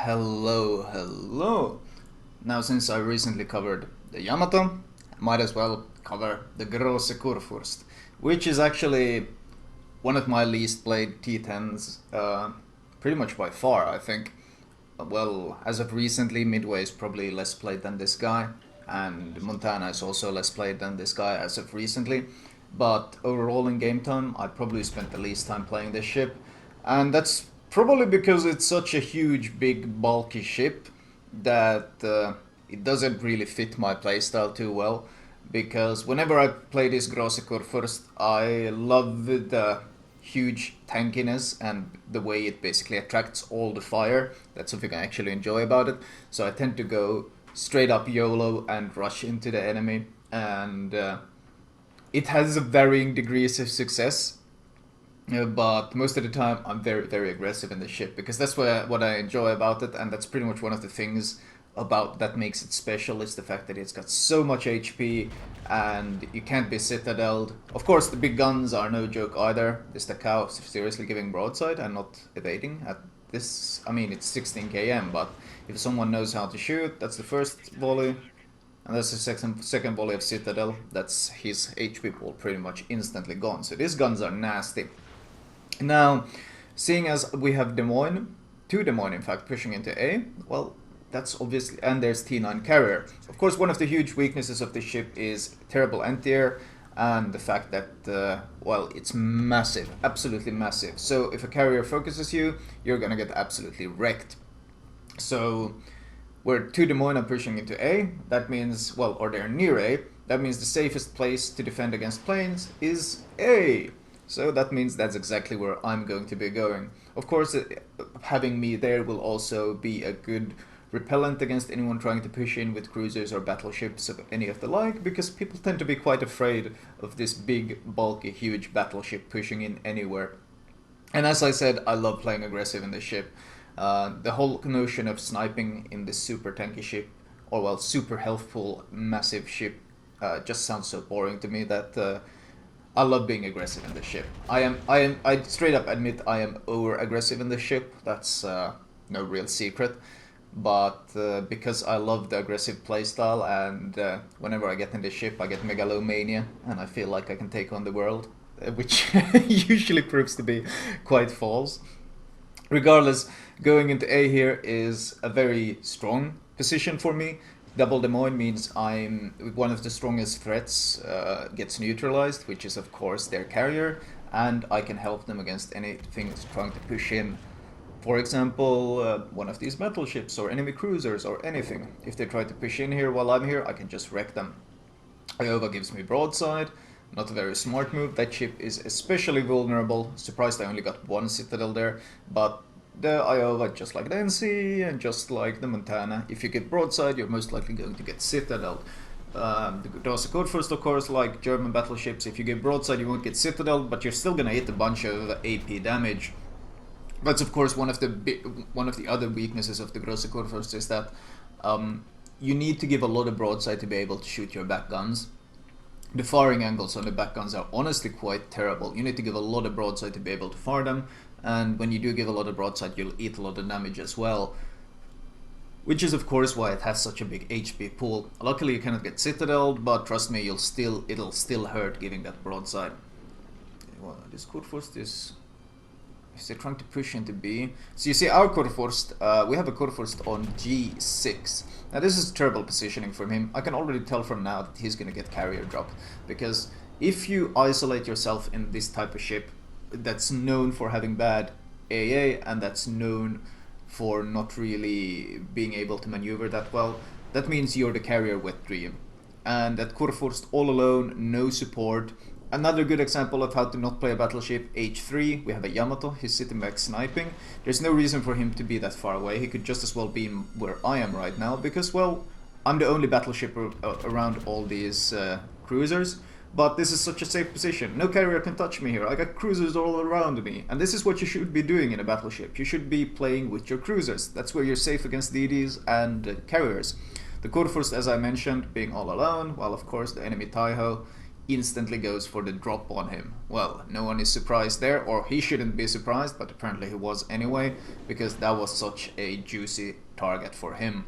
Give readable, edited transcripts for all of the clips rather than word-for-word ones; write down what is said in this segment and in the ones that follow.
Hello. Now, since I recently covered the Yamato, I might as well cover the Grosse Kurfürst, which is actually one of my least played T10s, pretty much by far, I think. Well, as of recently, Midway is probably less played than this guy, and Montana is also less played than this guy as of recently. But overall, in game time, I probably spent the least time playing this ship, and that's probably because it's such a huge, big, bulky ship that it doesn't really fit my playstyle too well. Because whenever I play this Grossekor first, I love the huge tankiness and the way it basically attracts all the fire. That's something I actually enjoy about it. So I tend to go straight up YOLO and rush into the enemy, and it has varying degrees of success. But most of the time, I'm very, very aggressive in the ship because that's what I enjoy about it, and that's pretty much one of the things about that makes it special is the fact that it's got so much HP and you can't be citadeled. Of course, the big guns are no joke either. Is the cow seriously giving broadside and not evading at this? I mean, it's 16 km, but if someone knows how to shoot, that's the first volley. And that's the second volley of Citadel. That's his HP pool pretty much instantly gone. So these guns are nasty. Now, seeing as we have Des Moines, two Des Moines in fact, pushing into A, well, that's obviously, and there's T9 carrier. Of course, one of the huge weaknesses of this ship is terrible anti-air and the fact that, well, it's massive, absolutely massive. So if a carrier focuses you, you're gonna get absolutely wrecked. So where two Des Moines are pushing into A, that means, well, or they're near A, that means the safest place to defend against planes is A. So that means that's exactly where I'm going to be going. Of course, having me there will also be a good repellent against anyone trying to push in with cruisers or battleships of any of the like, because people tend to be quite afraid of this big, bulky, huge battleship pushing in anywhere. And as I said, I love playing aggressive in this ship. The whole notion of sniping in this super tanky ship, or well, super healthful, massive ship, just sounds so boring to me that I love being aggressive in this ship. I straight up admit I am over aggressive in this ship. That's no real secret. But because I love the aggressive playstyle, and whenever I get in this ship, I get megalomania, and I feel like I can take on the world, which usually proves to be quite false. Regardless, going into A here is a very strong position for me. Double Des Moines means I'm one of the strongest threats gets neutralized, which is of course their carrier, and I can help them against anything that's trying to push in. For example, one of these battleships or enemy cruisers or anything. If they try to push in here while I'm here, I can just wreck them. Iowa gives me broadside, not a very smart move. That ship is especially vulnerable. Surprised I only got one Citadel there, but the Iowa, just like the NC and just like the Montana, if you get broadside, you're most likely going to get Citadel. The Grosse Kurfürst, of course, like German battleships, if you get broadside, you won't get Citadel, but you're still gonna hit a bunch of AP damage. That's of course one of the other weaknesses of the Grosse Kurfürst is that you need to give a lot of broadside to be able to shoot your back guns. The firing angles on the back guns are honestly quite terrible. You need to give a lot of broadside to be able to fire them, and when you do give a lot of broadside, you'll eat a lot of damage as well. Which is of course why it has such a big HP pool. Luckily you cannot get citadeled, but trust me, it'll still hurt giving that broadside. Well, this Kurfürst is they're trying to push into B. So you see our Kurfürst, we have a Kurfürst on G6. Now this is terrible positioning from him. I can already tell from now that he's going to get carrier dropped. Because if you isolate yourself in this type of ship that's known for having bad AA and that's known for not really being able to maneuver that well, that means you're the carrier wet dream. And at Kurfürst all alone, no support. Another good example of how to not play a battleship, H3, we have a Yamato, he's sitting back sniping. There's no reason for him to be that far away, he could just as well be where I am right now, because, well, I'm the only battleship around all these cruisers, but this is such a safe position. No carrier can touch me here, I got cruisers all around me, and this is what you should be doing in a battleship. You should be playing with your cruisers, that's where you're safe against DDs and carriers. The Kurfürst, as I mentioned, being all alone, while of course the enemy Taiho instantly goes for the drop on him. Well, no one is surprised there, or he shouldn't be surprised, but apparently he was anyway, because that was such a juicy target for him.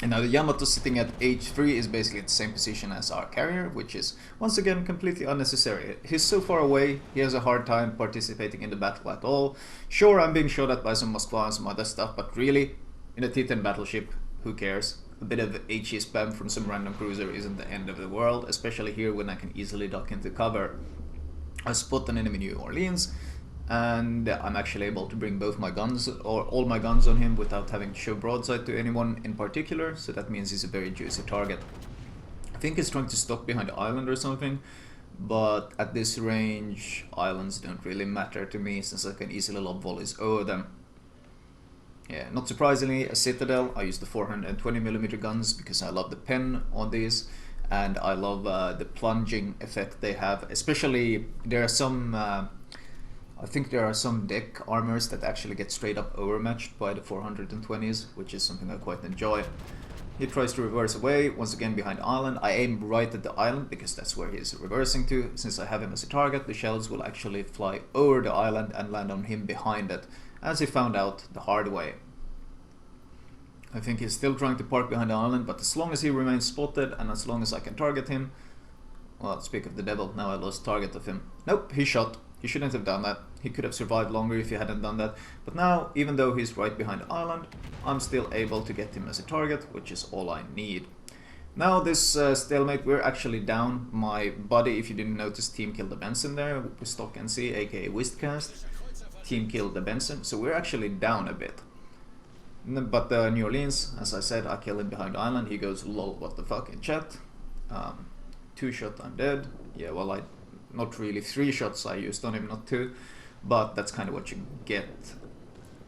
And now the Yamato sitting at h3 is basically the same position as our carrier, which is once again completely unnecessary. He's so far away, he has a hard time participating in the battle at all. Sure, I'm being shot at by some Moskva and some other stuff, but really, in a T10 battleship, who cares? A bit of HE spam from some random cruiser isn't the end of the world, especially here when I can easily duck into cover. I spot an enemy New Orleans, and I'm actually able to bring both my guns, or all my guns on him without having to show broadside to anyone in particular, so that means he's a very juicy target. I think he's trying to stop behind the island or something, but at this range, islands don't really matter to me since I can easily lob volleys over them. Yeah, not surprisingly, a Citadel. I use the 420mm guns because I love the pen on these, and I love the plunging effect they have. Especially, there are some, I think there are some deck armors that actually get straight up overmatched by the 420s, which is something I quite enjoy. He tries to reverse away, once again behind island. I aim right at the island because that's where he's reversing to. Since I have him as a target, the shells will actually fly over the island and land on him behind it, as he found out the hard way. I think he's still trying to park behind the island, but as long as he remains spotted and as long as I can target him... Well, speak of the devil, now I lost target of him. Nope, he shot. He shouldn't have done that. He could have survived longer if he hadn't done that. But now, even though he's right behind the island, I'm still able to get him as a target, which is all I need. Now this stalemate, we're actually down. My buddy, if you didn't notice, team killed the Benson there with stock NC, aka Wistcast. Team killed the Benson, so we're actually down a bit. But New Orleans, as I said, I kill him behind the island. He goes, lol, what the fuck, in chat. 2 shot, I'm dead. Yeah, well, not really 3 shots I used on him, not 2. But that's kind of what you get.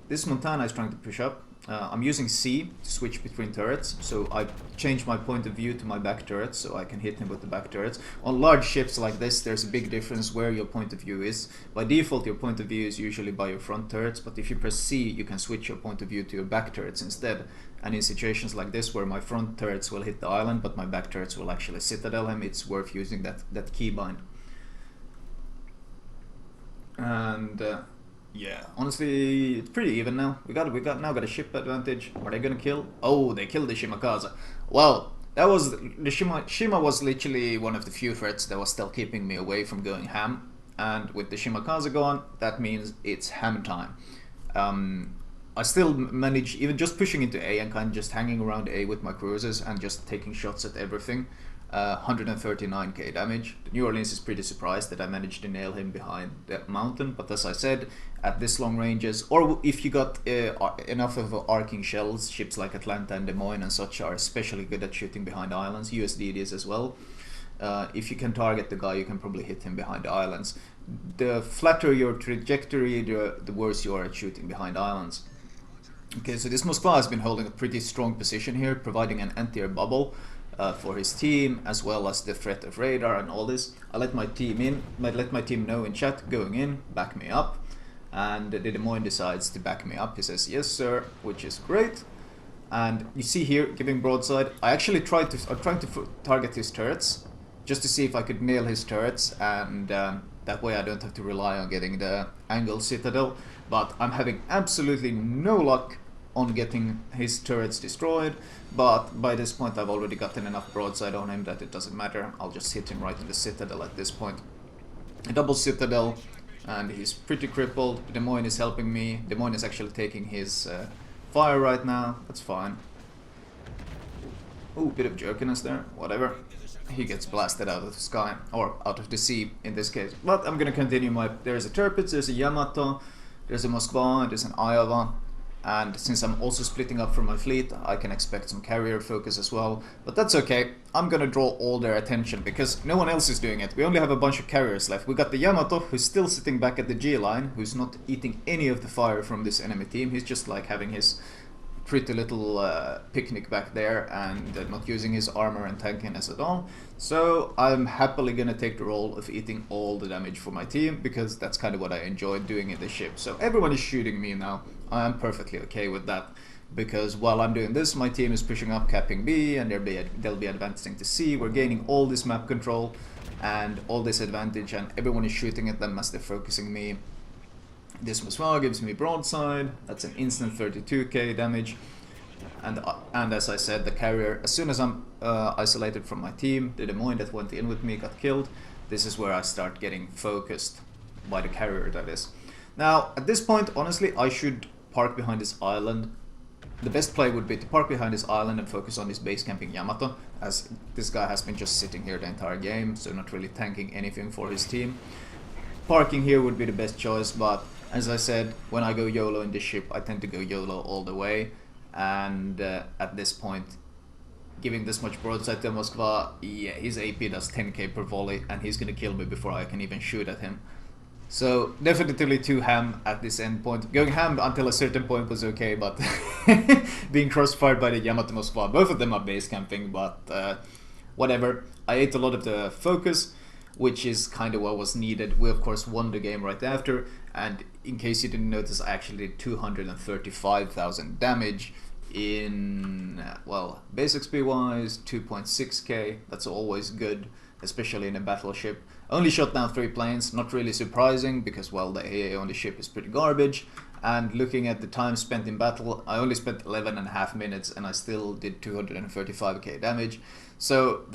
This Montana is trying to push up. I'm using C to switch between turrets, so I change my point of view to my back turrets so I can hit him with the back turrets. On large ships like this, there's a big difference where your point of view is. By default, your point of view is usually by your front turrets, but if you press C, you can switch your point of view to your back turrets instead. And in situations like this, where my front turrets will hit the island, but my back turrets will actually citadel him, it's worth using that keybind. And... yeah, honestly, it's pretty even now. We now got a ship advantage. Are they gonna kill? Oh, they killed the Shimakaze. Well, that was the Shima was literally one of the few threats that was still keeping me away from going ham. And with the Shimakaze gone, that means it's ham time. I still manage, even just pushing into A and kind of just hanging around A with my cruisers and just taking shots at everything. 139k damage. The New Orleans is pretty surprised that I managed to nail him behind that mountain, but as I said, at this long ranges, or if you got enough of arcing shells, ships like Atlanta and Des Moines and such are especially good at shooting behind islands. USD it is as well. If you can target the guy, you can probably hit him behind the islands. The flatter your trajectory, the worse you are at shooting behind islands. Okay, so this Moskva has been holding a pretty strong position here, providing an anti-air bubble for his team, as well as the threat of radar and all this. I let my team know in chat, going in, back me up. And the Des Moines decides to back me up. He says, yes sir, which is great. And you see here, giving broadside, I'm trying to target his turrets, just to see if I could nail his turrets, and that way I don't have to rely on getting the angle citadel. But I'm having absolutely no luck on getting his turrets destroyed, but by this point I've already gotten enough broadside on him that it doesn't matter. I'll just hit him right in the citadel at this point. A double citadel, and he's pretty crippled. Des Moines is helping me. Des Moines is actually taking his fire right now. That's fine. Ooh, bit of jerkiness there. Whatever. He gets blasted out of the sky, or out of the sea in this case. But I'm gonna continue my... There's a Tirpitz, there's a Yamato, there's a Moskva, there's an Iowa. And since I'm also splitting up from my fleet, I can expect some carrier focus as well. But that's okay. I'm gonna draw all their attention because no one else is doing it. We only have a bunch of carriers left. We got the Yamato, who's still sitting back at the G line, who's not eating any of the fire from this enemy team. He's just like having his pretty little picnic back there and not using his armor and tankiness at all. So I'm happily gonna take the role of eating all the damage for my team because that's kind of what I enjoy doing in the ship. So everyone is shooting me now. I am perfectly okay with that. Because while I'm doing this, my team is pushing up, capping B, and they'll be advancing to C. We're gaining all this map control and all this advantage, and everyone is shooting at them as they're focusing me. This Muswa gives me broadside. That's an instant 32k damage. And as I said, the carrier, as soon as I'm isolated from my team, the Demoine that went in with me got killed. This is where I start getting focused by the carrier, that is. Now, at this point, honestly, I should park behind this island. The best play would be to park behind this island and focus on this base camping Yamato, as this guy has been just sitting here the entire game, so not really tanking anything for his team. Parking here would be the best choice, but as I said, when I go YOLO in this ship, I tend to go YOLO all the way. And at this point, giving this much broadside to Moskva, yeah, his AP does 10k per volley, and he's gonna kill me before I can even shoot at him. So definitely too ham at this end point. Going ham until a certain point was okay, but being crossfired by the Yamato Moskva, both of them are base camping, but whatever. I ate a lot of the focus, which is kind of what was needed. We of course won the game right after, and in case you didn't notice, I actually did 235,000 damage in, well, base XP wise, 2.6k. That's always good, especially in a battleship. Only shot down 3 planes, not really surprising, because, well, the AA on the ship is pretty garbage. And looking at the time spent in battle, I only spent 11.5 minutes and I still did 235k damage. So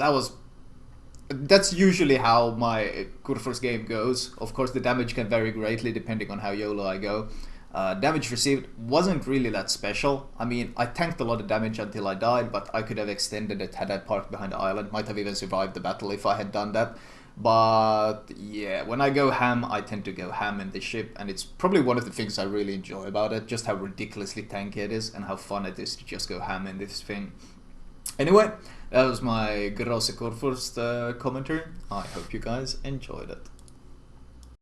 that's usually how my Kurfürst game goes. Of course, the damage can vary greatly depending on how YOLO I go. Damage received wasn't really that special. I mean, I tanked a lot of damage until I died, but I could have extended it had I parked behind the island. Might have even survived the battle if I had done that. But yeah, when I go ham, I tend to go ham in the ship, and it's probably one of the things I really enjoy about it, just how ridiculously tanky it is and how fun it is to just go ham in this thing. Anyway, that was my Grosse Kurfürst commentary. I hope you guys enjoyed it.